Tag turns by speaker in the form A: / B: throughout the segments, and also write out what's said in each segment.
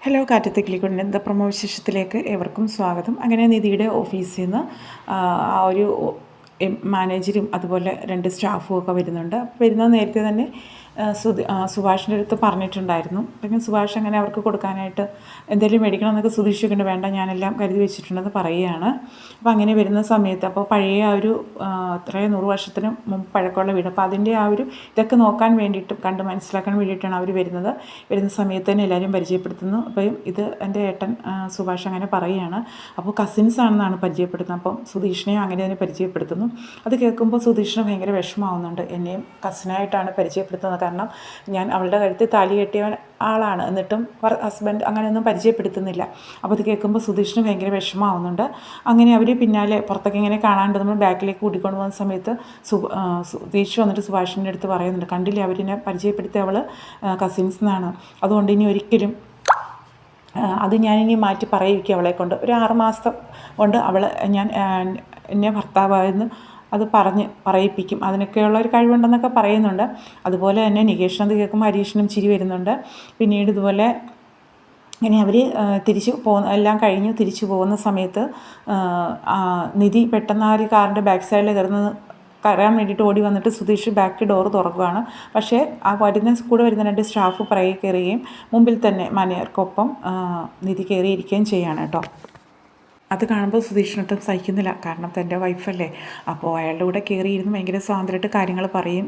A: Hello Kattathe കിളിക്കുണ്ടിൻ്റെ the promo വിശേഷത്തിലേക്ക് ഏവർക്കും സ്വാഗതം. അങ്ങനെ നിധിയുടെ ഓഫീസിൽ നിന്ന് ഒരു മാനേജരും അതുപോലെ 2 സ്റ്റാഫും ഒക്കെ വരുന്നുണ്ട്. വരുന്നത് നേരത്തെ തന്നെ സുഭാഷിൻ്റെ അടുത്ത് പറഞ്ഞിട്ടുണ്ടായിരുന്നു. പിന്നെ സുഭാഷ് അങ്ങനെ അവർക്ക് കൊടുക്കാനായിട്ട് എന്തെങ്കിലും മേടിക്കണം എന്നൊക്കെ സുധീഷിക്കൊണ്ട് വേണ്ട, ഞാനെല്ലാം കരുതി വെച്ചിട്ടുണ്ടെന്ന് പറയുകയാണ്. അപ്പോൾ അങ്ങനെ വരുന്ന സമയത്ത് അപ്പോൾ പഴയ ഒരു 100 വർഷത്തിന് മുമ്പ് പഴക്കമുള്ള വീട്, അപ്പോൾ അതിൻ്റെ ഇതൊക്കെ നോക്കാൻ വേണ്ടിയിട്ടും കണ്ട് മനസ്സിലാക്കാൻ വേണ്ടിയിട്ടാണ് അവർ വരുന്നത്. വരുന്ന സമയത്ത് തന്നെ എല്ലാവരും പരിചയപ്പെടുത്തുന്നു. അപ്പോൾ ഇത് എൻ്റെ ഏട്ടൻ സുഭാഷ് അങ്ങനെ പറയുകയാണ്. അപ്പോൾ കസിൻസ് ആണെന്നാണ് പരിചയപ്പെടുത്തുന്നത്. അപ്പം സുധീഷിനെയും അങ്ങനെ തന്നെ പരിചയപ്പെടുത്തുന്നു. അത് കേൾക്കുമ്പോൾ സുധീഷിന് ഭയങ്കര വിഷമമാവുന്നുണ്ട്. എന്നെയും കസിനായിട്ടാണ് പരിചയപ്പെടുത്തുന്നത്, കാരണം ഞാൻ അവളുടെ കഴുത്തിൽ താലി കെട്ടിയ ആളാണ്, എന്നിട്ടും ഹസ്ബൻഡ് അങ്ങനെയൊന്നും പരിചയപ്പെടുത്തുന്നില്ല. അപ്പോൾ അത് കേൾക്കുമ്പോൾ സുധീഷിന് ഭയങ്കര വിഷമമാവുന്നുണ്ട്. അങ്ങനെ അവർ പിന്നാലെ പുറത്തൊക്കെ ഇങ്ങനെ കാണാണ്ട് നമ്മൾ ബാക്കിലേക്ക് കൂട്ടിക്കൊണ്ട് പോകുന്ന സമയത്ത് സുധീഷ് വന്നിട്ട് സുഭാഷിൻ്റെ അടുത്ത് പറയുന്നുണ്ട്, കണ്ടില്ലേ അവരിനെ പരിചയപ്പെടുത്തി അവൾ കസിൻസ് എന്നാണ്, അതുകൊണ്ട് ഇനി ഒരിക്കലും അത് ഞാനിനി മാറ്റി പറയിക്കും അവളെ കൊണ്ട്. ഒരു 6 മാസം കൊണ്ട് ഞാൻ എന്നെ ഭർത്താവായെന്ന് അത് പറയിപ്പിക്കും, അതിനൊക്കെയുള്ള ഒരു കഴിവുണ്ടെന്നൊക്കെ പറയുന്നുണ്ട്. അതുപോലെ തന്നെ നികേഷിനത് കേൾക്കുമ്പോൾ ഹരീഷിനും ചിരി വരുന്നുണ്ട്. പിന്നീട് ഇതുപോലെ അങ്ങനെ അവർ എല്ലാം കഴിഞ്ഞ് തിരിച്ചു പോകുന്ന സമയത്ത് നിധി പെട്ടെന്ന് ആ ഒരു കാറിൻ്റെ ബാക്ക് സൈഡിൽ കയറാൻ വേണ്ടിയിട്ട് ഓടി വന്നിട്ട് സുധീഷ് ബാക്ക് ഡോറ് തുറക്കുകയാണ്. പക്ഷേ ആ കൂടെ വരുന്ന 2 സ്റ്റാഫ് പുറകെ കയറുകയും മുമ്പിൽ തന്നെ മാനേജർക്കൊപ്പം നിധി കയറിയിരിക്കുകയും ചെയ്യുകയാണ് കേട്ടോ. അത് കാണുമ്പോൾ സുധീഷിനൊട്ടും സഹിക്കുന്നില്ല, കാരണം തൻ്റെ വൈഫല്ലേ. അപ്പോൾ അയാളുടെ കൂടെ കയറിയിരുന്ന് ഭയങ്കര സ്വാതന്ത്ര്യമായിട്ട് കാര്യങ്ങൾ പറയും,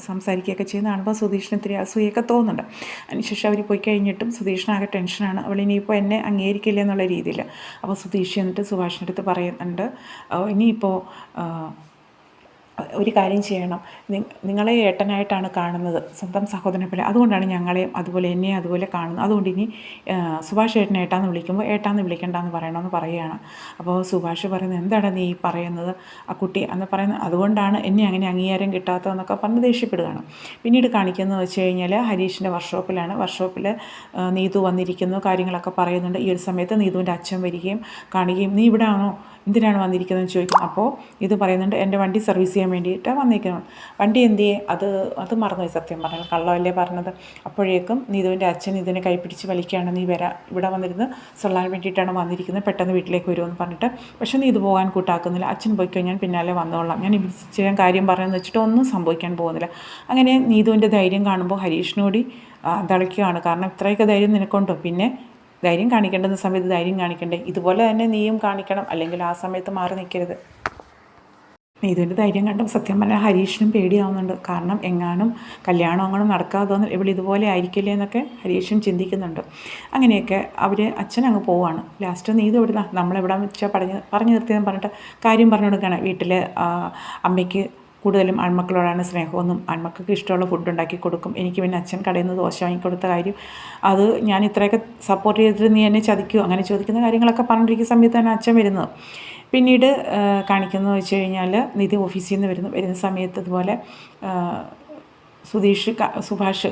A: സംസാരിക്കുകയൊക്കെ ചെയ്യുന്ന കാണുമ്പോൾ സുധീഷിന് ഇത്തിരി അസൂയൊക്കെ തോന്നുന്നുണ്ട്. അതിനുശേഷം അവർ പോയി കഴിഞ്ഞിട്ടും സുധീഷിനാകെ ടെൻഷനാണ്, അവളിനിയിപ്പോൾ എന്നെ അംഗീകരിക്കില്ല എന്നുള്ള രീതിയിൽ. അപ്പോൾ സുധീഷ് എന്നിട്ട് സുഭാഷിൻ്റെ അടുത്ത് പറയുന്നുണ്ട്, ഇനിയിപ്പോൾ ഒരു കാര്യം ചെയ്യണം, നിങ്ങളെ ഏട്ടനായിട്ടാണ് കാണുന്നത്, സ്വന്തം സഹോദരനെ പോലെ, അതുകൊണ്ടാണ് ഞങ്ങളെയും അതുപോലെ എന്നെയും അതുപോലെ കാണുന്നത്. അതുകൊണ്ട് ഇനി സുഭാഷ് ഏട്ടനെ ഏട്ടാന്ന് വിളിക്കുമ്പോൾ ഏട്ടാന്ന് വിളിക്കണ്ടെന്ന് പറയണമെന്ന് പറയുകയാണ്. അപ്പോൾ സുഭാഷ് പറയുന്നത്, എന്താണ് നീ പറയുന്നത്, ആ കുട്ടി എന്ന് പറയുന്നത്, അതുകൊണ്ടാണ് എന്നെ അങ്ങനെ അംഗീകാരം കിട്ടാത്തതെന്നൊക്കെ പറഞ്ഞ് ദേഷ്യപ്പെടുകയാണ്. പിന്നീട് കാണിക്കുന്നത് വെച്ച് കഴിഞ്ഞാൽ ഹരീഷിൻ്റെ വർക്ക്ഷോപ്പിൽ നീതു വന്നിരിക്കുന്നു, കാര്യങ്ങളൊക്കെ പറയുന്നുണ്ട്. ഈ ഒരു സമയത്ത് നീതുവിൻ്റെ അച്ഛൻ വരികയും കാണുകയും, നീ ഇവിടെ ആണോ, എന്തിനാണ് വന്നിരിക്കുന്നതെന്ന് ചോദിക്കും. അപ്പോൾ ഇത് പറയുന്നുണ്ട്, എൻ്റെ വണ്ടി സർവീസ് ചെയ്യാൻ വേണ്ടിയിട്ടാണ് വന്നിരിക്കുന്നത്. വണ്ടി എന്തിയെ, അത് മറന്നുപോയി, സത്യം പറഞ്ഞാൽ കള്ളമല്ലേ പറഞ്ഞത്. അപ്പോഴേക്കും നീതുവിൻ്റെ അച്ഛൻ ഇതിനെ കൈപ്പിടിച്ച് വലിക്കുകയാണ്, നീ ഇവിടെ വന്നിരുന്ന് സൊല്ലാൻ വേണ്ടിയിട്ടാണ് വന്നിരിക്കുന്നത്, പെട്ടെന്ന് വീട്ടിലേക്ക് വരുമെന്ന് പറഞ്ഞിട്ട്. പക്ഷേ നീ ഇത് പോകാൻ കൂട്ടാക്കുന്നില്ല, അച്ഛൻ പോയി കഴിഞ്ഞാൽ പിന്നാലെ വന്നോളാം, ഞാൻ ചെയ്യാൻ കാര്യം പറഞ്ഞതെന്ന് വെച്ചിട്ട് ഒന്നും സംഭവിക്കാൻ പോകുന്നില്ല. അങ്ങനെ നീതുവിൻ്റെ ധൈര്യം കാണുമ്പോൾ ഹരീഷിനോടി തളിക്കുകയാണ്, കാരണം ഇത്രയൊക്കെ ധൈര്യം നിനക്കുണ്ടോ, പിന്നെ ധൈര്യം കാണിക്കേണ്ടുന്ന സമയത്ത് ധൈര്യം കാണിക്കണ്ടേ, ഇതുപോലെ തന്നെ നീയും കാണിക്കണം, അല്ലെങ്കിൽ ആ സമയത്ത് മാറി നിൽക്കരുത്. നീതുവിൻ്റെ ധൈര്യം കണ്ടും സത്യം പറഞ്ഞാൽ ഹരീഷിനും പേടിയാവുന്നുണ്ട്, കാരണം എങ്ങാനും കല്യാണം അങ്ങനെ നടക്കാതെ തോന്നുന്നു, ഇവിടെ ഇതുപോലെ ആയിരിക്കില്ലേ എന്നൊക്കെ ഹരീഷും ചിന്തിക്കുന്നുണ്ട്. അങ്ങനെയൊക്കെ അച്ഛൻ അങ്ങ് പോവുകയാണ്. ലാസ്റ്റ് നീതു ഇവിടെ നമ്മളെവിടെ വെച്ചാൽ പറഞ്ഞു നിർത്തിയെന്ന് പറഞ്ഞിട്ട് കാര്യം പറഞ്ഞു കൊടുക്കുകയാണ്. വീട്ടിൽ അമ്മയ്ക്ക് കൂടുതലും ആൺമക്കളോടാണ് സ്നേഹമൊന്നും, ആൺമക്കൾക്ക് ഇഷ്ടമുള്ള ഫുഡ് ഉണ്ടാക്കി കൊടുക്കും, എനിക്ക് പിന്നെ അച്ഛൻ കടയിൽ നിന്ന് ദോശ വാങ്ങിക്കൊടുത്ത കാര്യം, അത് ഞാൻ ഇത്രയൊക്കെ സപ്പോർട്ട് ചെയ്തിട്ട് നീ എന്നെ ചതിക്കുമോ, അങ്ങനെ ചോദിക്കുന്ന കാര്യങ്ങളൊക്കെ പറഞ്ഞിരിക്കുന്ന സമയത്താണ് അച്ഛൻ വരുന്നത്. പിന്നീട് കാണിക്കുന്നത് വെച്ച് കഴിഞ്ഞാൽ നിധി ഓഫീസിൽ നിന്ന് വരുന്ന സമയത്ത് ഇതുപോലെ സുഭാഷ്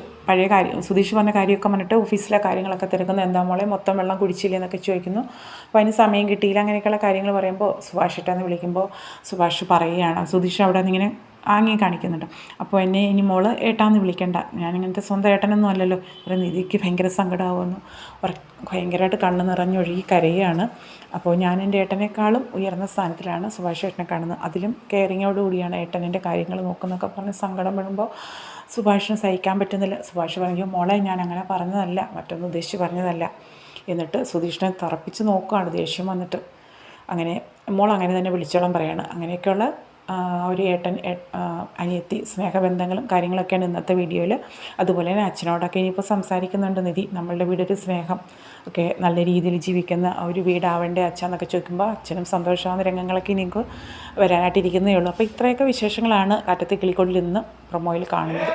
A: സുധീഷ് പറഞ്ഞ കാര്യമൊക്കെ പറഞ്ഞിട്ട് ഓഫീസിലെ കാര്യങ്ങളൊക്കെ തിരക്കുന്നു. എന്താ മോളെ മൊത്തം വെള്ളം കുടിച്ചില്ലേ എന്നൊക്കെ ചോദിക്കുന്നു. അപ്പോൾ അതിന് സമയം കിട്ടിയില്ല, അങ്ങനെയൊക്കെയുള്ള കാര്യങ്ങൾ പറയുമ്പോൾ സുഭാഷ് ഏട്ടാന്ന് വിളിക്കുമ്പോൾ സുഭാഷ് പറയുകയാണ്, സുധീഷ് അവിടെ നിന്നിങ്ങനെ ആംഗ്യം കാണിക്കുന്നുണ്ട്. അപ്പോൾ എന്നെ ഇനി മോള് ഏട്ടാന്ന് വിളിക്കണ്ട, ഞാനിങ്ങനത്തെ സ്വന്തം ഏട്ടനൊന്നും അല്ലല്ലോ. ഒരു നിധിക്ക് ഭയങ്കര സങ്കടമാകുന്നു, ഭയങ്കരമായിട്ട് കണ്ണ് നിറഞ്ഞൊഴുകി കരയുകയാണ്. അപ്പോൾ ഞാൻ എൻ്റെ ഏട്ടനേക്കാളും ഉയർന്ന സ്ഥാനത്തിലാണ് സുഭാഷ് ഏട്ടനെ കാണുന്നത്, അതിലും കെയറിങ്ങോടുകൂടിയാണ് ഏട്ടനെൻ്റെ കാര്യങ്ങൾ നോക്കുന്നൊക്കെ പറഞ്ഞ് സങ്കടം വരുമ്പോൾ സുഭാഷിന് സഹിക്കാൻ പറ്റുന്നില്ല. സുഭാഷ് പറഞ്ഞു, മോളെ ഞാൻ അങ്ങനെ പറഞ്ഞതല്ല, മറ്റൊന്നും ഉദ്ദേശിച്ച് പറഞ്ഞതല്ല. എന്നിട്ട് സുധീഷിനെ തറപ്പിച്ച് നോക്കുകയാണ് ദേഷ്യം വന്നിട്ട്. അങ്ങനെ മോൾ അങ്ങനെ തന്നെ വിളിച്ചോളം പറയാണ്. അങ്ങനെയൊക്കെയുള്ള ഒരു ഏട്ടൻ അനിയത്തി സ്നേഹബന്ധങ്ങളും കാര്യങ്ങളൊക്കെയാണ് ഇന്നത്തെ വീഡിയോയിൽ. അതുപോലെ തന്നെ അച്ഛനോടൊക്കെ ഇനിയിപ്പോൾ സംസാരിക്കുന്നുണ്ട് നിധി, നമ്മളുടെ വീടൊരു സ്നേഹം ഒക്കെ നല്ല രീതിയിൽ ജീവിക്കുന്ന ഒരു വീടാവേണ്ടേ അച്ഛനൊക്കെ ചോദിക്കുമ്പോൾ അച്ഛനും സന്തോഷമാകുന്ന രംഗങ്ങളൊക്കെ ഇനിക്ക് വരാനായിട്ടിരിക്കുന്നേ ഉള്ളൂ. അപ്പോൾ ഇത്രയൊക്കെ വിശേഷങ്ങളാണ് കാറ്റത്തെ കിളിക്കൊണ്ടിൽ ഇന്ന് പ്രൊമോയിൽ കാണുന്നത്.